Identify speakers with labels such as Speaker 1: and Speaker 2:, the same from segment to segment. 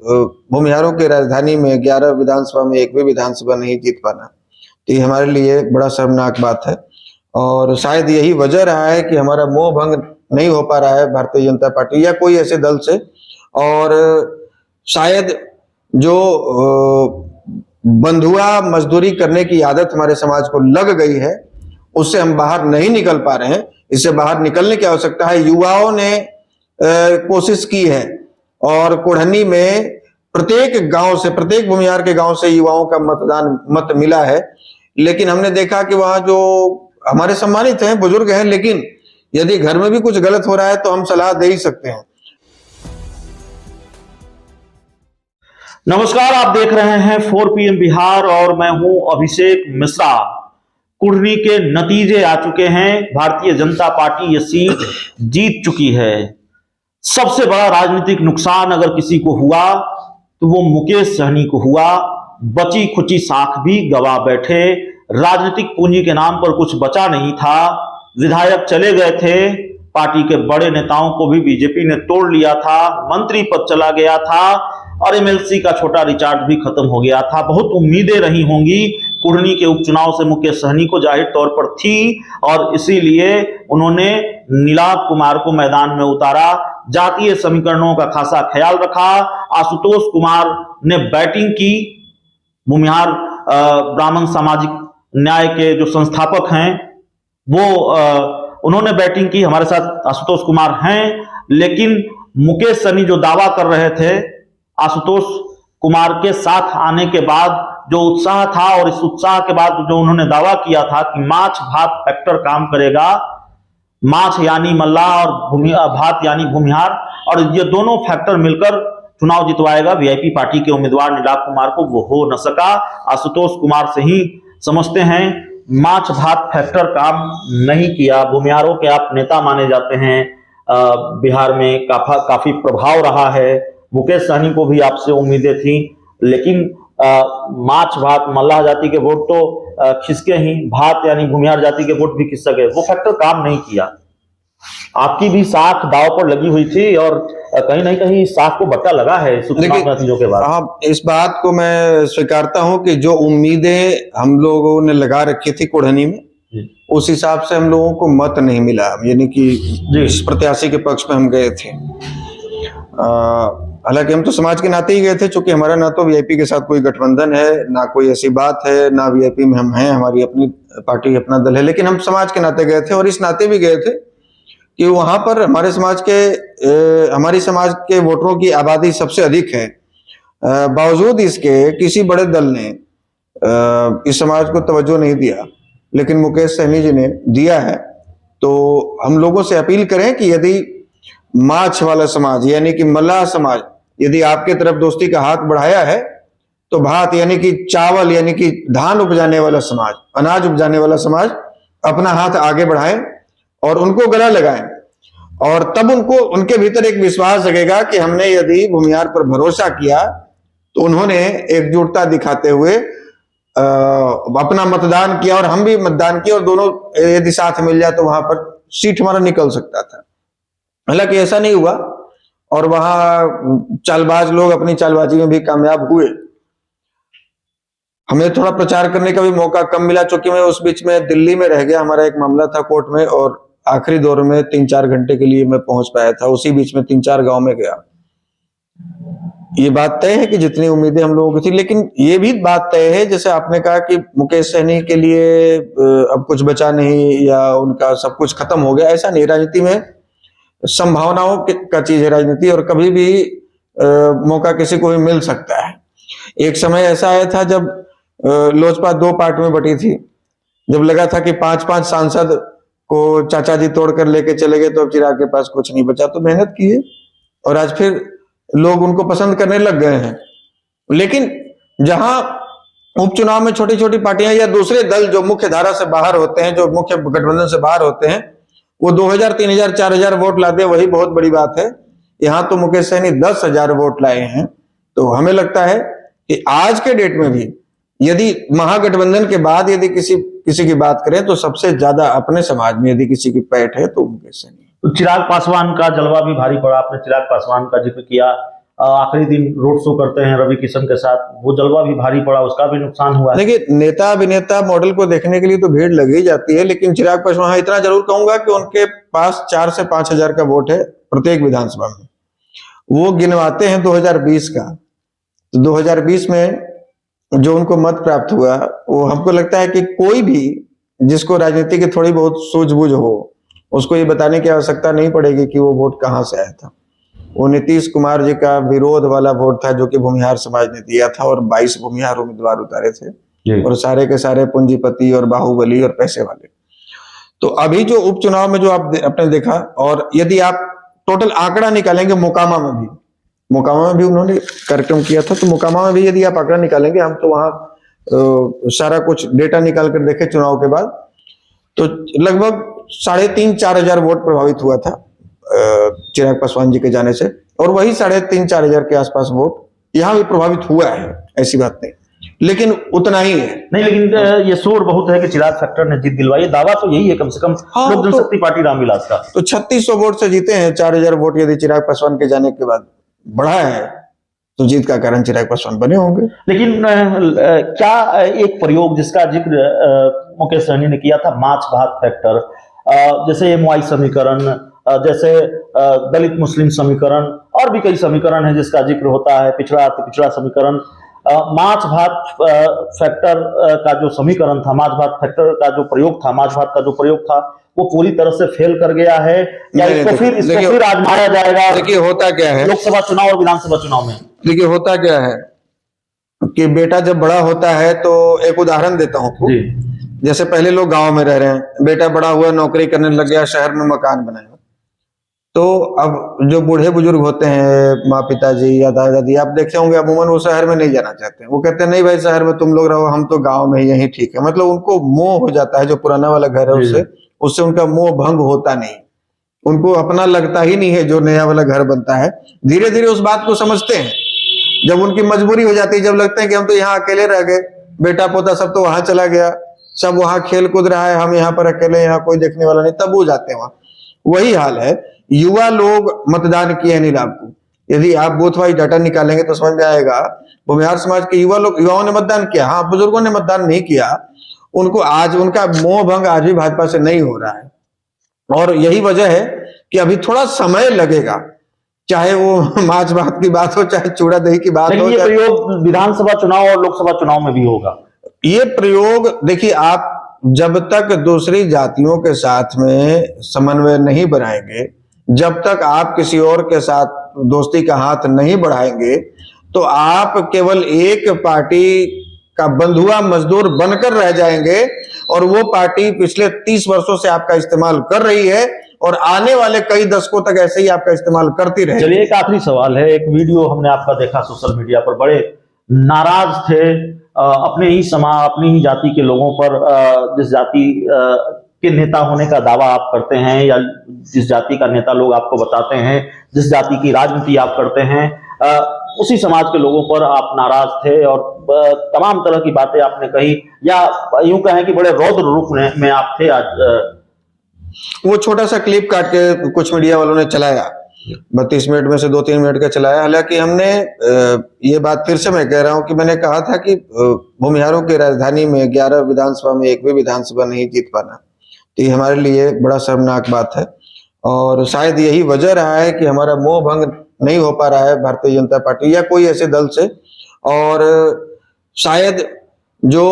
Speaker 1: भूमिहारों की राजधानी में 11 विधानसभा में एक भी विधानसभा नहीं जीत पाना, तो ये हमारे लिए बड़ा शर्मनाक बात है। और शायद यही वजह रहा है कि हमारा मोह भंग नहीं हो पा रहा है भारतीय जनता पार्टी या कोई ऐसे दल से। और शायद जो बंधुआ मजदूरी करने की आदत हमारे समाज को लग गई है, उससे हम बाहर नहीं निकल पा रहे हैं। इससे बाहर निकलने की आवश्यकता है। युवाओं ने कोशिश की है और कोढ़नी में प्रत्येक गांव से, प्रत्येक भूमिहार के गांव से युवाओं का मत मिला है। लेकिन हमने देखा कि वहां जो हमारे सम्मानित हैं, बुजुर्ग हैं, लेकिन यदि घर में भी कुछ गलत हो रहा है तो हम सलाह दे ही सकते हैं।
Speaker 2: नमस्कार, आप देख रहे हैं 4 PM बिहार और मैं हूं अभिषेक मिश्रा। कुढ़नी के नतीजे आ चुके हैं। भारतीय जनता पार्टी ये सीट जीत चुकी है। सबसे बड़ा राजनीतिक नुकसान अगर किसी को हुआ तो वो मुकेश सहनी को हुआ। बची खुची साख भी गवा बैठे। राजनीतिक पूंजी के नाम पर कुछ बचा नहीं था। विधायक चले गए थे, पार्टी के बड़े नेताओं को भी बीजेपी ने तोड़ लिया था, मंत्री पद चला गया था और MLC का छोटा रिचार्ज भी खत्म हो गया था। बहुत उम्मीदें रही होंगी कुढ़नी के उपचुनाव से मुकेश सहनी को, जाहिर तौर पर थी, और इसीलिए उन्होंने नीलाभ कुमार को मैदान में उतारा। जातीय समीकरणों का खासा ख्याल रखा। आशुतोष कुमार ने बैटिंग की। भूमिहार ब्राह्मण सामाजिक न्याय के जो संस्थापक हैं वो उन्होंने बैटिंग की। हमारे साथ आशुतोष कुमार हैं, लेकिन मुकेश सहनी जो दावा कर रहे थे, आशुतोष कुमार के साथ आने के बाद जो उत्साह था और इस उत्साह के बाद जो उन्होंने दावा किया था कि माछ भात फैक्टर काम करेगा, माछ यानी मल्लाह और भात यानी भूमिहार, और ये दोनों फैक्टर मिलकर चुनाव जितवाएगा VIP पार्टी के उम्मीदवार नीलाभ कुमार को, वो हो न सका। आशुतोष कुमार से ही समझते हैं माछ भात फैक्टर काम नहीं किया। भूमिहारों के आप नेता माने जाते हैं, बिहार में काफी प्रभाव रहा है। मुकेश सहनी को भी आपसे उम्मीदें थी, लेकिन माछ भात मल्लाह जाति के वोट तो खिसके ही, भात यानी भूमिहार जाति के वोट भी खिसक गए। वो फैक्टर काम नहीं किया। आपकी भी साख दाव पर लगी हुई थी और कहीं ना कहीं साख को बट्टा लगा है नतीजों के बाद।
Speaker 1: हाँ, इस बात को मैं स्वीकारता हूं कि जो उम्मीदें हम लोगों ने लगा रखी थी कुढ़नी में, उस हिसाब से हम लोगों को मत नहीं मिला, यानी कि जिस प्रत्याशी के पक्ष में हम गए थे। हालांकि हम तो समाज के नाते ही गए थे, चूंकि हमारा ना तो VIP के साथ कोई गठबंधन है, ना कोई ऐसी बात है, ना VIP में हम हैं, हमारी अपनी पार्टी अपना दल है, लेकिन हम समाज के नाते गए थे। और इस नाते भी गए थे कि वहां पर हमारी समाज के वोटरों की आबादी सबसे अधिक है। बावजूद इसके किसी बड़े दल ने इस समाज को तवज्जो नहीं दिया, लेकिन मुकेश सहनी जी ने दिया है। तो हम लोगों से अपील करें कि यदि माछ वाला समाज यानी कि मल्लाह समाज यदि आपके तरफ दोस्ती का हाथ बढ़ाया है, तो भात यानी कि चावल यानी कि धान उपजाने वाला समाज, अनाज उपजाने वाला समाज अपना हाथ आगे बढ़ाएं और उनको गला लगाएं। और तब उनके भीतर एक विश्वास जगेगा कि हमने यदि भूमिहार पर भरोसा किया तो उन्होंने एकजुटता दिखाते हुए अपना मतदान किया और हम भी मतदान किया, और दोनों यदि साथ मिल जाए तो वहां पर सीट हमारा निकल सकता था। हालांकि ऐसा नहीं हुआ और वहां चालबाज लोग अपनी चालबाजी में भी कामयाब हुए। हमें थोड़ा प्रचार करने का भी मौका कम मिला, चूंकि मैं उस बीच में दिल्ली में रह गया। हमारा एक मामला था कोर्ट में और आखिरी दौर में 3-4 घंटे के लिए मैं पहुंच पाया था। उसी बीच में 3-4 गांव में गया। ये बात तय है कि जितनी उम्मीदें हम लोगों की थी, लेकिन ये भी बात तय है, जैसे आपने कहा कि मुकेश सहनी के लिए अब कुछ बचा नहीं या उनका सब कुछ खत्म हो गया। ऐसा नहीं, राजनीति में संभावनाओं का चीज है राजनीति, और कभी भी मौका किसी को भी मिल सकता है। एक समय ऐसा आया था जब लोजपा 2 पार्ट में बटी थी, जब लगा था कि 5-5 सांसद को चाचा जी तोड़कर लेके चले गए, तो अब चिराग के पास कुछ नहीं बचा। तो मेहनत की है और आज फिर लोग उनको पसंद करने लग गए हैं। लेकिन जहां उपचुनाव में छोटी छोटी पार्टियां या दूसरे दल जो मुख्य धारा से बाहर होते हैं, जो मुख्य गठबंधन से बाहर होते हैं, वो 2000, 3000, 4000 वोट लाते, वही बहुत बड़ी बात है। यहाँ तो मुकेश सहनी 10,000 वोट लाए हैं। तो हमें लगता है कि आज के डेट में भी यदि महागठबंधन के बाद यदि किसी की बात करें तो सबसे ज्यादा अपने समाज में यदि किसी की पैठ है तो मुकेश सहनी।
Speaker 2: तो चिराग पासवान का जलवा भी भारी पड़ा। आपने चिराग पासवान का जिक्र किया, आखिरी दिन रोड शो करते हैं रवि किशन के साथ, वो जलवा भी भारी पड़ा, उसका भी नुकसान हुआ है।
Speaker 1: देखिए, नेता अभिनेता मॉडल को देखने के लिए तो भीड़ लगी जाती है, लेकिन चिराग पासवान इतना जरूर कहूंगा कि उनके पास 4 से 5 हजार का वोट है प्रत्येक विधानसभा में। वो गिनवाते हैं 2020 का, तो 2020 में जो उनको मत प्राप्त हुआ, वो हमको लगता है कि कोई भी जिसको राजनीति की थोड़ी बहुत सूझबूझ हो, उसको ये बताने की आवश्यकता नहीं पड़ेगी कि वो वोट कहाँ से आया था। वो नीतीश कुमार जी का विरोध वाला वोट था जो कि भूमिहार समाज ने दिया था, और 22 भूमिहार उम्मीदवार उतारे थे, और सारे के सारे पूंजीपति और बाहुबली और पैसे वाले। तो अभी जो उपचुनाव में जो आपने देखा, और यदि आप टोटल आंकड़ा निकालेंगे मोकामा में भी उन्होंने कार्यक्रम किया था, तो मोकामा में भी यदि आप आंकड़ा निकालेंगे, हम तो वहां सारा कुछ डेटा निकाल कर देखे चुनाव के बाद, तो लगभग 3,500-4 हजार वोट प्रभावित हुआ था चिराग पासवान जी के जाने से, और वही 3,500-4 हजार के आसपास वोट यहाँ भी प्रभावित हुआ है, ऐसी बात नहीं, लेकिन उतना ही है।
Speaker 2: नहीं, लेकिन ये शोर बहुत है कि चिराग फैक्टर ने जीत दिलवाई, दावा तो यही है कम से कम लोक जनशक्ति पार्टी रामविलास का।
Speaker 1: तो 3600 वोट से जीते हैं, 4 हजार वोट यदि चिराग पासवान के जाने के बाद बढ़ा है, तो जीत का कारण चिराग पासवान बने होंगे।
Speaker 2: लेकिन क्या एक प्रयोग जिसका जिक्र मुकेश सहनी ने किया था, माछ भात फैक्टर, जैसे एमवाई समीकरण, जैसे दलित मुस्लिम समीकरण, और भी कई समीकरण है जिसका जिक्र होता है, पिछड़ा पिछड़ा समीकरण, माछ भात फैक्टर का जो समीकरण था, माछ भात फैक्टर का जो प्रयोग था, माछ भात का जो प्रयोग था, वो पूरी तरह से फेल कर गया है, या इसको फिर आजमाया जाएगा?
Speaker 1: देखिए, होता क्या है
Speaker 2: लोकसभा चुनाव और विधानसभा चुनाव में,
Speaker 1: देखिए होता क्या है कि बेटा जब बड़ा होता है, तो एक उदाहरण देता हूं, जैसे पहले लोग गांव में रह रहे हैं, बेटा बड़ा हुआ, नौकरी करने लग गया, शहर में मकान बनाया, तो अब जो बूढ़े बुजुर्ग होते हैं, माँ पिताजी या दादा दादी, आप देखे होंगे अमूमन वो शहर में नहीं जाना चाहते हैं। वो कहते हैं नहीं भाई, शहर में तुम लोग रहो, हम तो गांव में यही ठीक है। मतलब उनको मोह हो जाता है, जो पुराना वाला घर है उससे उनका मोह भंग होता नहीं, उनको अपना लगता ही नहीं है जो नया वाला घर बनता है। धीरे धीरे उस बात को समझते हैं, जब उनकी मजबूरी हो जाती है, जब लगता है कि हम तो यहाँ अकेले रह गए, बेटा पोता सब तो वहां चला गया, सब वहां खेल कूद रहा है, हम यहाँ पर अकेले, यहाँ कोई देखने वाला नहीं, तब वो जाते हैं वहां। वही हाल है, युवा लोग मतदान किए अनिल आपको, यदि आप बूथ वाइज डाटा निकालेंगे तो समझ में आएगा, भूमिहार समाज के युवाओं ने मतदान किया, हाँ बुजुर्गों ने मतदान नहीं किया। उनको आज उनका मोह भंग आज भी भाजपा से नहीं हो रहा है, और यही वजह है कि अभी थोड़ा समय लगेगा, चाहे वो माछ भात की बात हो, चाहे चूड़ा दही की बात हो।
Speaker 2: ये प्रयोग विधानसभा चुनाव और लोकसभा चुनाव में भी होगा।
Speaker 1: ये प्रयोग देखिए, आप जब तक दूसरी जातियों के साथ में समन्वय नहीं बनाएंगे, जब तक आप किसी और के साथ दोस्ती का हाथ नहीं बढ़ाएंगे, तो आप केवल एक पार्टी का बंधुआ मजदूर बनकर रह जाएंगे, और वो पार्टी पिछले 30 वर्षों से आपका इस्तेमाल कर रही है, और आने वाले कई दशकों तक ऐसे ही आपका इस्तेमाल करती रहेगी।
Speaker 2: चलिए, एक आखिरी सवाल है, एक वीडियो हमने आपका देखा सोशल मीडिया पर, बड़े नाराज थे अपने ही समाज, अपनी ही जाति के लोगों पर, जिस जाति के नेता होने का दावा आप करते हैं, या जिस जाति का नेता लोग आपको बताते हैं, जिस जाति की राजनीति आप करते हैं, उसी समाज के लोगों पर आप नाराज थे, और तमाम तरह की बातें आपने कही, या यूं कहें कि बड़े रौद्र रूप में आप थे आज।
Speaker 1: वो छोटा सा क्लिप काट के कुछ मीडिया वालों ने चलाया, 32 मिनट में से 2-3 मिनट का चलाया। हालांकि हमने ये बात फिर से मैं कह रहा हूं कि मैंने कहा था कि भूमिहारों की राजधानी में 11 विधानसभा में एक भी विधानसभा नहीं जीत पाना, तो ये हमारे लिए बड़ा शर्मनाक बात है, और शायद यही वजह रहा है कि हमारा मोह भंग नहीं हो पा रहा है भारतीय जनता पार्टी या कोई ऐसे दल से, और शायद जो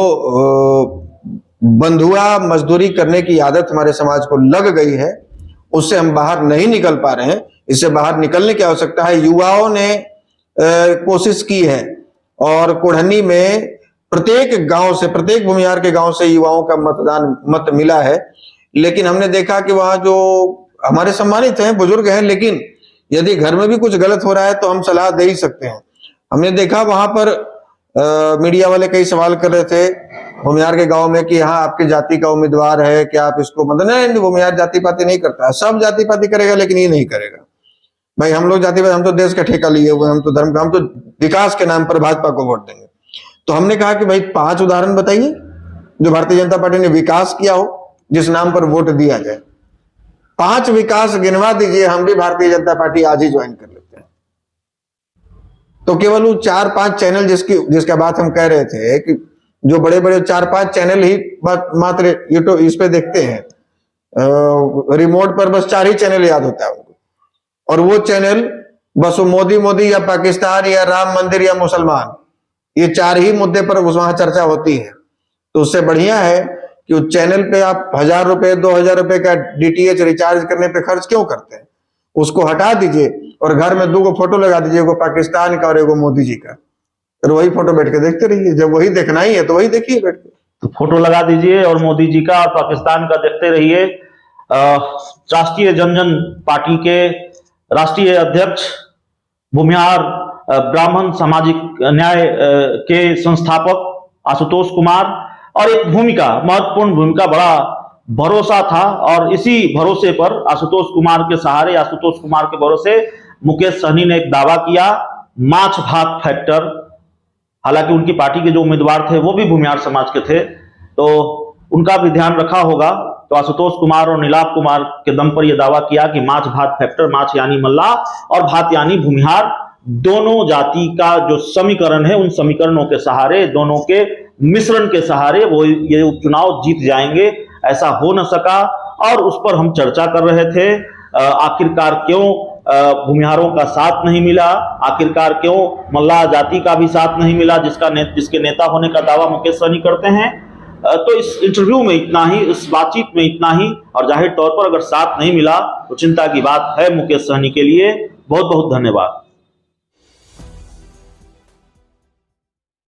Speaker 1: बंधुआ मजदूरी करने की आदत हमारे समाज को लग गई है, उससे हम बाहर नहीं निकल पा रहे हैं। इससे बाहर निकलने की आवश्यकता है। युवाओं ने कोशिश की है, और कोढ़नी में प्रत्येक गांव से, प्रत्येक भूमिहार के गांव से युवाओं का मत मिला है, लेकिन हमने देखा कि वहां जो हमारे सम्मानित हैं, बुजुर्ग हैं, लेकिन यदि घर में भी कुछ गलत हो रहा है तो हम सलाह दे ही सकते हैं। हमने देखा वहां पर मीडिया वाले कई सवाल कर रहे थे भूमिहार के गांव में कि यहाँ आपकी जाति का उम्मीदवार है, क्या आप इसको मतलब, नहीं, भूमिहार जाति पाति नहीं करता है, सब जाति पाति करेगा, लेकिन ये नहीं करेगा। भाई हम लोग जाति पाति, हम तो देश का ठेका लिए हुए, हम तो धर्म का, हम तो विकास के नाम पर भाजपा को वोट देंगे। तो हमने कहा कि भाई 5 उदाहरण बताइए जो भारतीय जनता पार्टी ने विकास किया हो, जिस नाम पर वोट दिया जाए। 5 विकास गिनवा दीजिए, हम भी भारतीय जनता पार्टी आज ही ज्वाइन कर लेते हैं। तो केवल वो 4-5 चैनल जिसका बात हम कह रहे थे कि जो बड़े बड़े 4-5 चैनल ही मात्र यूट्यूब इस पे देखते हैं, रिमोट पर बस 4 ही चैनल याद होता है उनको, और वो चैनल बस वो मोदी या पाकिस्तान या राम मंदिर या मुसलमान, ये 4 ही मुद्दे पर वहां चर्चा होती है। तो उससे बढ़िया है कि उस चैनल पे आप 1000 रुपए 2000 रुपए का डीटीएच रिचार्ज करने पे खर्च क्यों करते हैं? उसको हटा दीजिए और घर में 2 फोटो लगा दीजिए, एगो पाकिस्तान का और एगो मोदी जी का, और वही फोटो बैठ के देखते रहिए। जब वही देखना ही है तो वही देखिए बैठ के।
Speaker 2: तो फोटो लगा दीजिए और मोदी जी का और पाकिस्तान का देखते रहिए। राष्ट्रीय जनजन पार्टी के राष्ट्रीय अध्यक्ष, भूमिहार ब्राह्मण सामाजिक न्याय के संस्थापक आशुतोष कुमार, और एक महत्वपूर्ण भूमिका, बड़ा भरोसा था, और इसी भरोसे पर आशुतोष कुमार के सहारे, आशुतोष कुमार के भरोसे मुकेश सहनी ने एक दावा किया, माछ भात फैक्टर। हालांकि उनकी पार्टी के जो उम्मीदवार थे वो भी भूमिहार समाज के थे, तो उनका भी ध्यान रखा होगा। तो आशुतोष कुमार और नीलाभ कुमार के दम पर यह दावा किया कि माछ भात फैक्टर, माछ यानी मल्लाह और भात यानी भूमिहार, दोनों जाति का जो समीकरण है, उन समीकरणों के सहारे, दोनों के मिश्रण के सहारे वो ये उपचुनाव जीत जाएंगे। ऐसा हो न सका, और उस पर हम चर्चा कर रहे थे। आखिरकार क्यों भूमिहारों का साथ नहीं मिला, आखिरकार क्यों मल्लाह जाति का भी साथ नहीं मिला, जिसके नेता होने का दावा मुकेश सहनी करते हैं। तो इस इंटरव्यू में इतना ही, इस बातचीत में इतना ही, और जाहिर तौर पर अगर साथ नहीं मिला तो चिंता की बात है मुकेश सहनी के लिए। बहुत बहुत धन्यवाद।